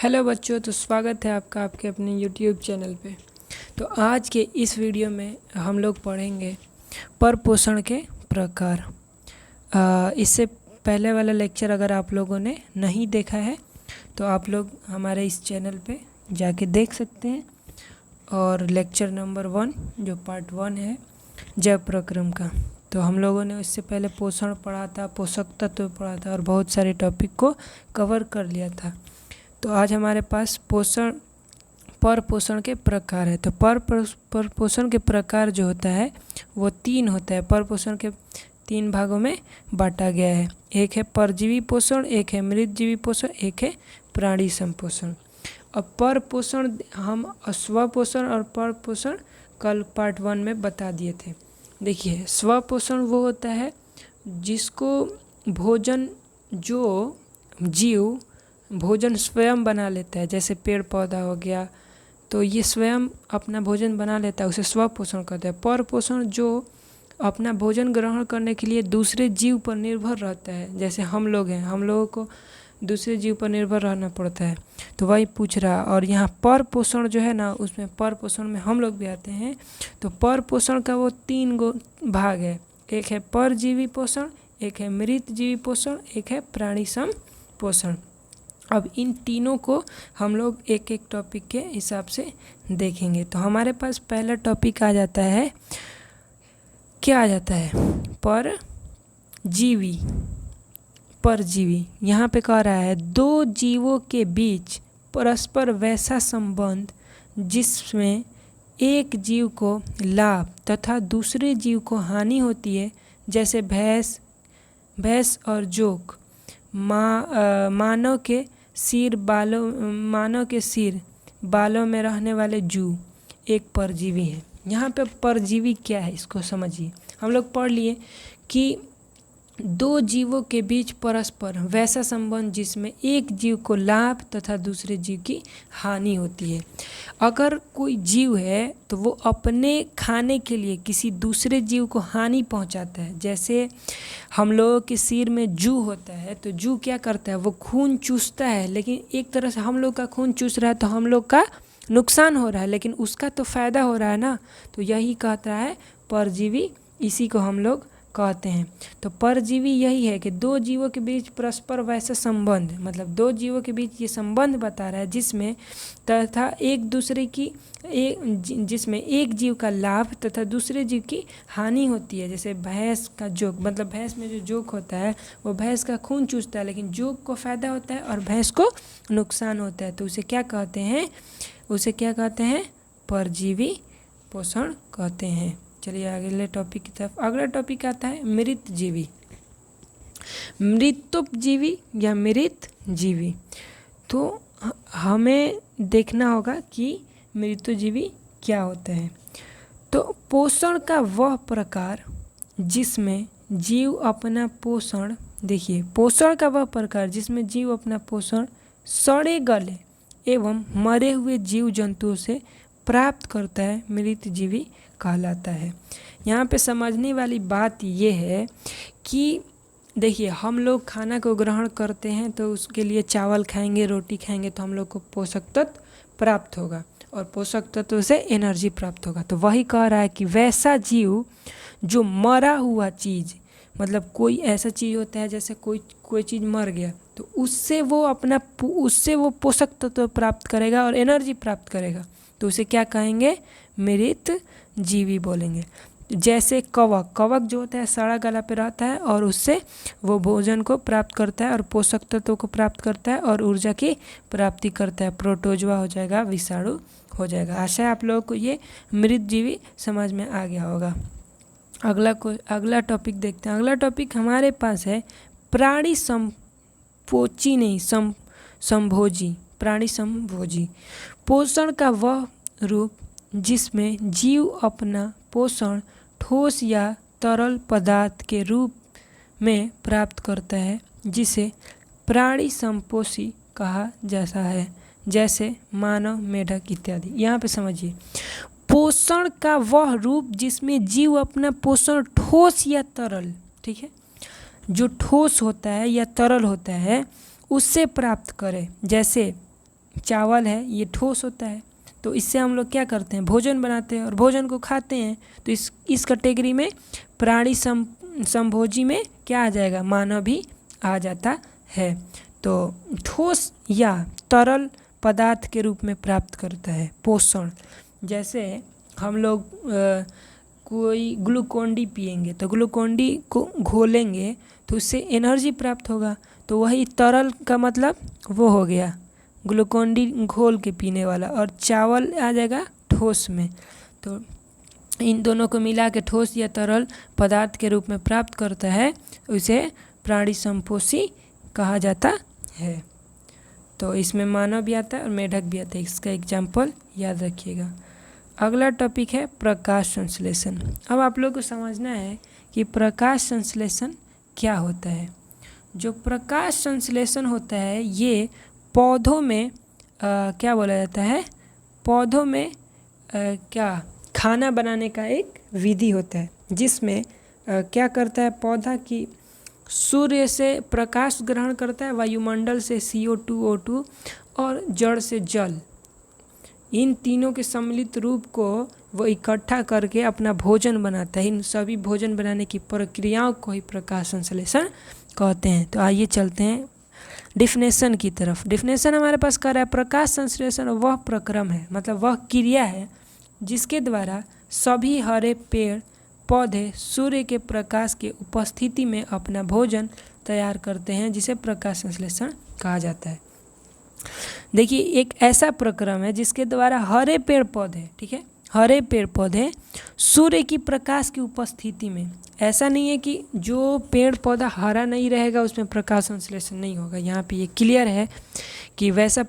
Hello बच्चों, तो स्वागत है आपका आपके अपने यूट्यूब चैनल पे। तो आज के इस वीडियो में हम लोग पढ़ेंगे परपोषण के प्रकार। इससे पहले वाला लेक्चर अगर आप लोगों ने नहीं देखा है तो आप लोग हमारे इस चैनल पे जाके देख सकते हैं। और लेक्चर नंबर 1 जो पार्ट 1 है जैव प्रक्रम का, तो हम लोगों ने इससे पहले पोषण पढ़ा था, पोषक तत्व पढ़ा था और बहुत सारे टॉपिक को कवर कर लिया था। तो आज हमारे पास परपोषण के प्रकार है। तो परपोषण के प्रकार जो होता है वो 3 होता है। परपोषण के 3 भागों में बांटा गया है। एक है परजीवी पोषण, एक है मृतजीवी पोषण, एक है प्राणी संपोषण। अब परपोषण हम स्वपोषण और परपोषण कल पार्ट 1 में बता दिए थे। देखिए, स्वपोषण वो होता है जिसको भोजन, जो जीव भोजन स्वयं बना लेता है, जैसे पेड़ पौधा हो गया, तो ये स्वयं अपना भोजन बना लेता है, उसे स्वपोषण कहते हैं। परपोषण जो अपना भोजन ग्रहण करने के लिए दूसरे जीव पर निर्भर रहता है, जैसे हम लोग हैं, हम लोगों को दूसरे जीव पर निर्भर रहना पड़ता है, तो वही पूछ रहा। और यहाँ परपोषण जो है ना, उसमें परपोषण में हम लोग भी आते हैं। तो परपोषण का वो 3 गो भाग है। एक है परजीवी पोषण, एक है मृतजीवी पोषण, एक है प्राणी संपोषण। अब इन तीनों को हम लोग एक एक टॉपिक के हिसाब से देखेंगे। तो हमारे पास पहला टॉपिक आ जाता है, क्या आ जाता है? परजीवी। परजीवी यहाँ पे कह रहा है 2 जीवों के बीच परस्पर वैसा संबंध जिसमें एक जीव को लाभ तथा दूसरे जीव को हानि होती है, जैसे भैंस और जोक। मानव के सिर बालों में रहने वाले जू एक परजीवी है। यहाँ पे परजीवी क्या है इसको समझिए। हम लोग पढ़ लिए कि 2 जीवों के बीच परस्पर वैसा संबंध जिसमें एक जीव को लाभ तथा दूसरे जीव की हानि होती है। अगर कोई जीव है तो वो अपने खाने के लिए किसी दूसरे जीव को हानि पहुंचाता है। जैसे हम लोगों के सिर में जू होता है, तो जू क्या करता है? वो खून चूसता है, लेकिन एक तरह से हम लोग का खून चूस रहा है तो हम लोग का नुकसान हो रहा है, लेकिन उसका तो फ़ायदा हो रहा है ना। तो यही कहता है परजीवी, इसी को हम लोग कहते हैं। तो परजीवी यही है कि 2 जीवों के बीच परस्पर वैसा संबंध, मतलब 2 जीवों के बीच ये संबंध बता रहा है जिसमें तथा एक दूसरे की जिसमें एक जीव का लाभ तथा दूसरे जीव की हानि होती है। जैसे भैंस का जोक, मतलब भैंस में जो जोक होता है वो भैंस का खून चूसता है, लेकिन जोक को फ़ायदा होता है और भैंस को नुकसान होता है। तो उसे क्या कहते हैं? परजीवी पोषण कहते हैं। चलिए अगले टॉपिक की तरफ। अगला टॉपिक आता है मृतजीवी। मृतोपजीवी या मृतजीवी। तो हमें देखना होगा कि मृतोजीवी क्या होता है। तो पोषण का वह प्रकार जिसमें जीव अपना पोषण, देखिए, पोषण का वह प्रकार जिसमें जीव अपना पोषण सड़े गले एवं मरे हुए जीव जंतुओं से प्राप्त करता है, मृतजीवी कहलाता है। यहाँ पे समझने वाली बात ये है कि देखिए, हम लोग खाना को ग्रहण करते हैं तो उसके लिए चावल खाएंगे, रोटी खाएंगे, तो हम लोग को पोषक तत्व प्राप्त होगा और पोषक तत्व से एनर्जी प्राप्त होगा। तो वही कह रहा है कि वैसा जीव जो मरा हुआ चीज़, मतलब कोई ऐसा चीज़ होता है जैसे कोई चीज़ मर गया, तो उससे वो पोषक तत्व प्राप्त करेगा और एनर्जी प्राप्त करेगा, तो उसे क्या कहेंगे? मृतजीवी बोलेंगे। जैसे कवक जो होता है सड़ा गला पे रहता है और उससे वो भोजन को प्राप्त करता है और पोषक तत्वों को प्राप्त करता है और ऊर्जा की प्राप्ति करता है। प्रोटोजवा हो जाएगा, विषाणु हो जाएगा। आशा है आप लोगों को ये मृतजीवी समझ में आ गया होगा। अगला टॉपिक देखते हैं। अगला टॉपिक हमारे पास है प्राणी संभोजी। पोषण का वह रूप जिसमें जीव अपना पोषण ठोस या तरल पदार्थ के रूप में प्राप्त करता है, जिसे प्राणी संपोषी कहा जाता है, जैसे मानव, मेढक इत्यादि। यहाँ पे समझिए, पोषण का वह रूप जिसमें जीव अपना पोषण ठोस या तरल, ठीक है, जो ठोस होता है या तरल होता है उससे प्राप्त करे, जैसे चावल है ये ठोस होता है, तो इससे हम लोग क्या करते हैं, भोजन बनाते हैं और भोजन को खाते हैं। तो इस कैटेगरी में प्राणी संभोजी में क्या आ जाएगा, मानव भी आ जाता है। तो ठोस या तरल पदार्थ के रूप में प्राप्त करता है पोषण। जैसे हम लोग कोई ग्लूकोन डी पिएंगे तो ग्लूकोन डी को घोलेंगे तो उससे एनर्जी प्राप्त होगा, तो वही तरल का मतलब वो हो गया ग्लूकोन डी घोल के पीने वाला, और चावल आ जाएगा ठोस में। तो इन दोनों को मिला के ठोस या तरल पदार्थ के रूप में प्राप्त करता है, उसे प्राणी संपोषी कहा जाता है। तो इसमें मानव भी आता है और मेढक भी आता है, इसका एग्जाम्पल याद रखिएगा। अगला टॉपिक है प्रकाश संश्लेषण। अब आप लोग को समझना है कि प्रकाश संश्लेषण क्या होता है। जो प्रकाश संश्लेषण होता है ये पौधों में क्या बोला जाता है, पौधों में क्या खाना बनाने का एक विधि होता है, जिसमें क्या करता है पौधा की सूर्य से प्रकाश ग्रहण करता है, वायुमंडल से CO2 O2 और जड़ से जल, इन तीनों के सम्मिलित रूप को वो इकट्ठा करके अपना भोजन बनाता है। इन सभी भोजन बनाने की प्रक्रियाओं को ही प्रकाश संश्लेषण कहते हैं। तो आइए चलते हैं डिफिनेशन की तरफ। डिफिनेशन हमारे पास कर रहा है, प्रकाश संश्लेषण वह प्रक्रम है, मतलब वह क्रिया है जिसके द्वारा सभी हरे पेड़ पौधे सूर्य के प्रकाश के उपस्थिति में अपना भोजन तैयार करते हैं, जिसे प्रकाश संश्लेषण कहा जाता है। देखिए एक ऐसा प्रक्रम है जिसके द्वारा हरे पेड़ पौधे, ठीक है, हरे पेड़ पौधे सूर्य की प्रकाश की उपस्थिति में, ऐसा नहीं है कि जो पेड़ पौधा हरा नहीं रहेगा उसमें प्रकाश संश्लेषण नहीं होगा। यहाँ पे ये क्लियर है कि वैसा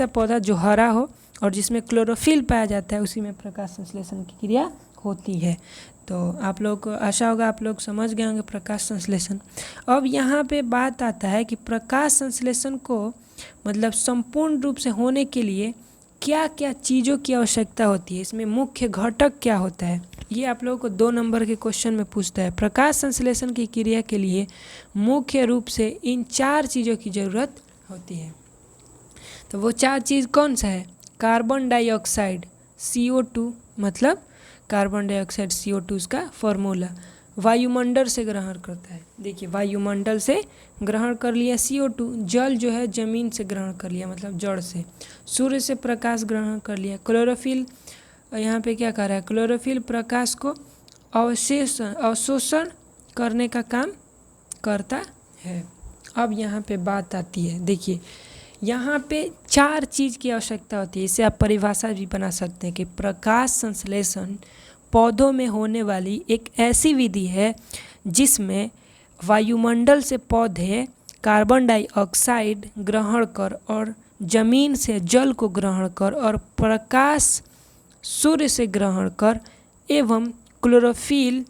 पौधा जो हरा हो और जिसमें क्लोरोफिल पाया जाता है उसी में प्रकाश संश्लेषण की क्रिया होती है। तो आप लोग को आशा होगा आप लोग समझ गए होंगे प्रकाश संश्लेषण। अब यहाँ पे बात आता है कि प्रकाश संश्लेषण को मतलब संपूर्ण रूप से होने के लिए क्या क्या चीज़ों की आवश्यकता होती है, इसमें मुख्य घटक क्या होता है, ये आप लोगों को 2 नंबर के क्वेश्चन में पूछता है। प्रकाश संश्लेषण की क्रिया के लिए मुख्य रूप से इन 4 चीज़ों की ज़रूरत होती है। तो वो 4 चीज़ कौन सा है, कार्बन डाइऑक्साइड CO2, मतलब कार्बन डाइऑक्साइड CO2 उसका फॉर्मूला, वायुमंडल से ग्रहण करता है। देखिए वायुमंडल से ग्रहण कर लिया CO2, जल जो है ज़मीन से ग्रहण कर लिया मतलब जड़ से, सूर्य से प्रकाश ग्रहण कर लिया, क्लोरोफिल यहाँ पे क्या कर रहा है, क्लोरोफिल प्रकाश को अवशोषण करने का काम करता है। अब यहाँ पे बात आती है, देखिए यहाँ पे 4 चीज़ की आवश्यकता होती है। इसे आप परिभाषा भी बना सकते हैं कि प्रकाश संश्लेषण पौधों में होने वाली एक ऐसी विधि है जिसमें वायुमंडल से पौधे कार्बन डाइऑक्साइड ग्रहण कर और ज़मीन से जल को ग्रहण कर और प्रकाश सूर्य से ग्रहण कर एवं क्लोरोफिल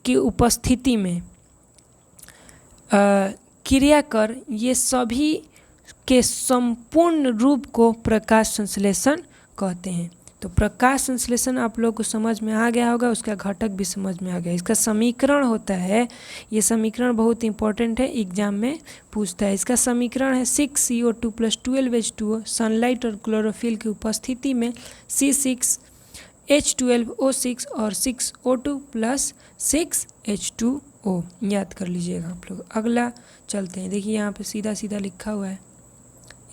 की उपस्थिति में क्रिया कर, ये सभी के संपूर्ण रूप को प्रकाश संश्लेषण कहते हैं। तो प्रकाश संश्लेषण आप लोग को समझ में आ गया होगा, उसका घटक भी समझ में आ गया। इसका समीकरण होता है, ये समीकरण बहुत इंपॉर्टेंट है, एग्जाम में पूछता है। इसका समीकरण है 6CO2 + 12H2O, सनलाइट और क्लोरोफिल की उपस्थिति में C6H12O6 और 6O2 + 6H2O, याद कर लीजिएगा आप लोग। अगला चलते हैं, देखिए यहाँ पे सीधा सीधा लिखा हुआ है,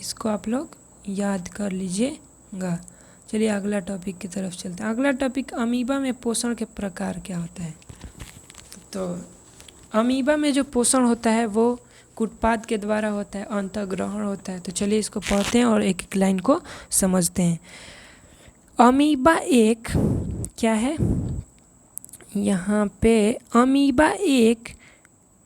इसको आप लोग याद कर लीजिएगा। चलिए अगला टॉपिक की तरफ चलते हैं। अगला टॉपिक अमीबा में पोषण के प्रकार क्या होता है। तो अमीबा में जो पोषण होता है वो कूटपाद के द्वारा होता है, अंतःग्रहण होता है। तो चलिए इसको पढ़ते हैं और एक एक लाइन को समझते हैं। अमीबा एक क्या है, यहाँ पे अमीबा एक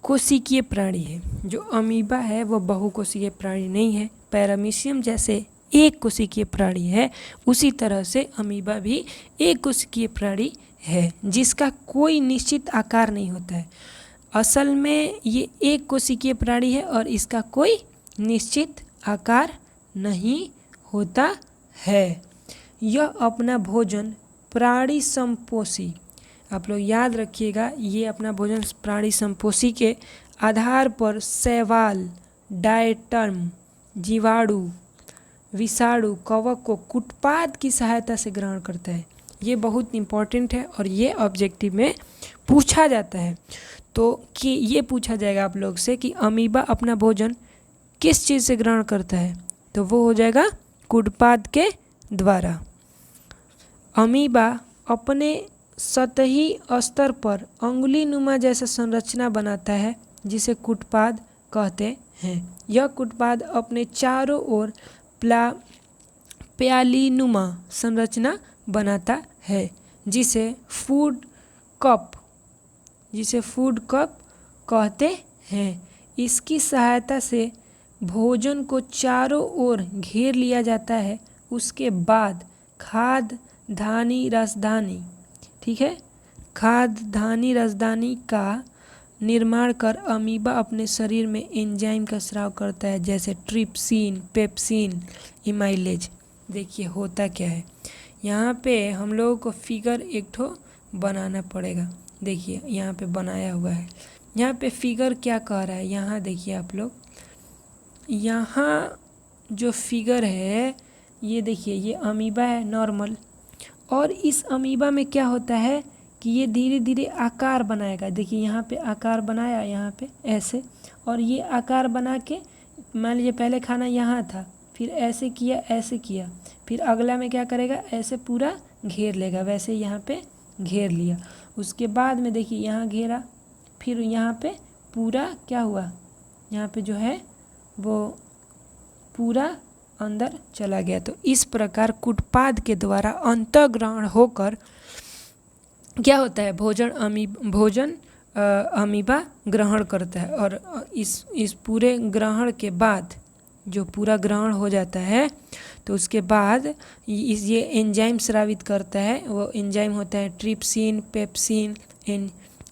कोशिकीय प्राणी है। जो अमीबा है वो बहुकोशिकीय प्राणी नहीं है। पैरामीशियम जैसे एक कोशिकीय प्राणी है, उसी तरह से अमीबा भी एक कोशिकीय प्राणी है जिसका कोई निश्चित आकार नहीं होता है। असल में ये एक कोशिकीय प्राणी है और इसका कोई निश्चित आकार नहीं होता है। यह अपना भोजन प्राणी संपोषी, आप लोग याद रखिएगा, ये अपना भोजन प्राणी संपोषी के आधार पर शैवाल, डायटर्म, जीवाणु, विषाणु कवक को कुटपाद की सहायता से ग्रहण करता है। ये बहुत इम्पॉर्टेंट है और ये ऑब्जेक्टिव में पूछा जाता है। तो कि ये पूछा जाएगा आप लोग से कि अमीबा अपना भोजन किस चीज़ से ग्रहण करता है, तो वो हो जाएगा कुटपाद के द्वारा। अमीबा अपने सतही स्तर पर अंगुली नुमा जैसा संरचना बनाता है जिसे कुटपाद कहते हैं। यह कुटपाद अपने चारों ओर प्यालीनुमा संरचना बनाता है जिसे फूड कप कहते हैं। इसकी सहायता से भोजन को चारों ओर घेर लिया जाता है। उसके बाद खाद्य राजधानी का निर्माण कर अमीबा अपने शरीर में एंजाइम का स्राव करता है जैसे ट्रिप्सिन, पेप्सिन, इमाइलेज। देखिए होता क्या है, यहाँ पे हम लोगों को फिगर एक ठो बनाना पड़ेगा। देखिए यहाँ पे बनाया हुआ है। यहाँ पे फिगर क्या कह रहा है, यहाँ देखिए आप लोग, यहाँ जो फिगर है ये देखिए, ये अमीबा है नॉर्मल, और इस अमीबा में क्या होता है कि ये धीरे धीरे आकार बनाएगा। देखिए यहाँ पे आकार बनाया, यहाँ पे ऐसे, और ये आकार बना के मान लीजिए पहले खाना यहाँ था, फिर ऐसे किया, फिर अगला में क्या करेगा, ऐसे पूरा घेर लेगा। वैसे यहाँ पे घेर लिया, उसके बाद में देखिए यहाँ घेरा, फिर यहाँ पे पूरा क्या हुआ, यहाँ पे जो है वो पूरा अंदर चला गया। तो इस प्रकार कुटपाद के द्वारा अंतःग्रहण होकर क्या होता है, भोजन अमीबा ग्रहण करता है। और इस पूरे ग्रहण के बाद जो पूरा ग्रहण हो जाता है तो उसके बाद ये एंजाइम स्रावित करता है। वो एंजाइम होता है ट्रिप्सिन, पेप्सिन,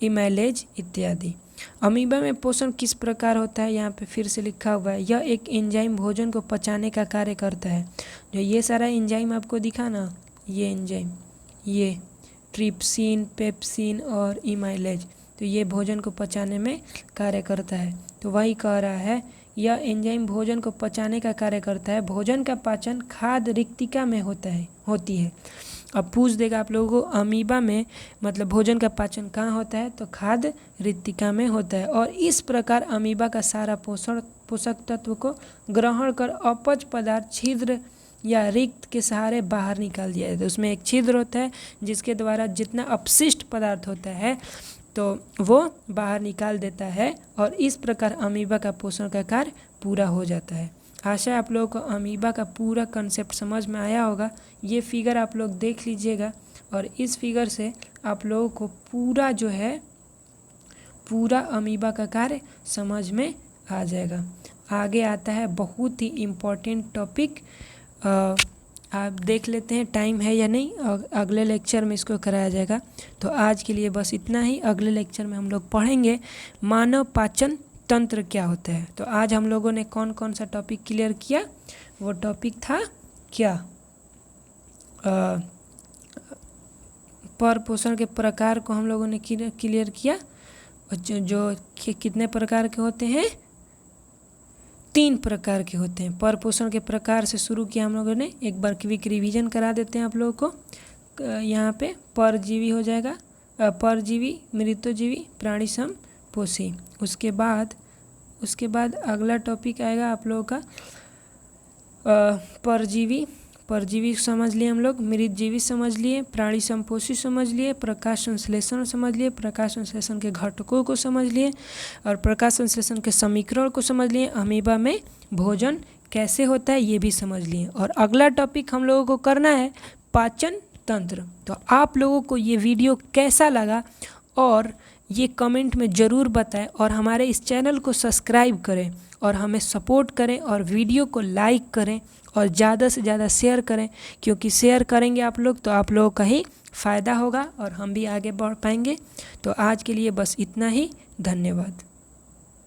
इमाइलेज इत्यादि। अमीबा में पोषण किस प्रकार होता है, यहाँ पे फिर से लिखा हुआ है। यह एक एंजाइम भोजन को पचाने का कार्य करता है। जो ये सारा एंजाइम आपको दिखा ना, ये एंजाइम, ये ट्रिप्सिन, पेप्सिन और इमाइलेज, तो ये भोजन को पचाने में कार्य करता है। तो वही कह रहा है, यह एंजाइम भोजन को पचाने का कार्य करता है। भोजन का पाचन खाद्य रिक्तिका में होती है। अब पूछ देगा आप लोगों को, अमीबा में मतलब भोजन का पाचन कहाँ होता है, तो खाद्य रिक्तिका में होता है। और इस प्रकार अमीबा का सारा पोषक तत्व को ग्रहण कर अपच पदार्थ छिद्र या रिक्त के सहारे बाहर निकाल दिया जाता है। उसमें एक छिद्र होता है जिसके द्वारा जितना अपशिष्ट पदार्थ होता है तो वो बाहर निकाल देता है, और इस प्रकार अमीबा का पोषण का कार्य पूरा हो जाता है। आशा है आप लोगों को अमीबा का पूरा कंसेप्ट समझ में आया होगा। ये फिगर आप लोग देख लीजिएगा, और इस फिगर से आप लोगों को पूरा जो है पूरा अमीबा का कार्य समझ में आ जाएगा। आगे आता है बहुत ही इम्पोर्टेंट टॉपिक, आप देख लेते हैं टाइम है या नहीं, अगले लेक्चर में इसको कराया जाएगा। तो आज के लिए बस इतना ही। अगले लेक्चर में हम लोग पढ़ेंगे मानव पाचन तंत्र क्या होता है। तो आज हम लोगों ने कौन कौन सा टॉपिक क्लियर किया, वो टॉपिक था क्या, पर पोषण के प्रकार को हम लोगों ने क्लियर किया। जो कितने प्रकार के होते हैं, 3 प्रकार के होते हैं। पर पोषण के प्रकार से शुरू किया हम लोगों ने। एक बार क्विक रिवीजन करा देते हैं आप लोगों को। यहाँ पे परजीवी हो जाएगा, परजीवी, मृतोजीवी, प्राणी समपोषी। उसके बाद अगला टॉपिक आएगा आप लोगों का परजीवी समझ लिए हम लोग, मृतजीवी समझ लिए, प्राणी समपोषी समझ लिए, प्रकाश संश्लेषण समझ लिए, प्रकाश संश्लेषण के घटकों को समझ लिए, और प्रकाश संश्लेषण के समीकरण को समझ लिए। अमीबा में भोजन कैसे होता है ये भी समझ लिए। और अगला टॉपिक हम लोगों को करना है पाचन तंत्र। तो आप लोगों को ये वीडियो कैसा लगा और ये कमेंट में ज़रूर बताएं, और हमारे इस चैनल को सब्सक्राइब करें और हमें सपोर्ट करें, और वीडियो को लाइक करें और ज़्यादा से ज़्यादा शेयर करें, क्योंकि शेयर करेंगे आप लोग तो आप लोगों का ही फ़ायदा होगा और हम भी आगे बढ़ पाएंगे। तो आज के लिए बस इतना ही, धन्यवाद।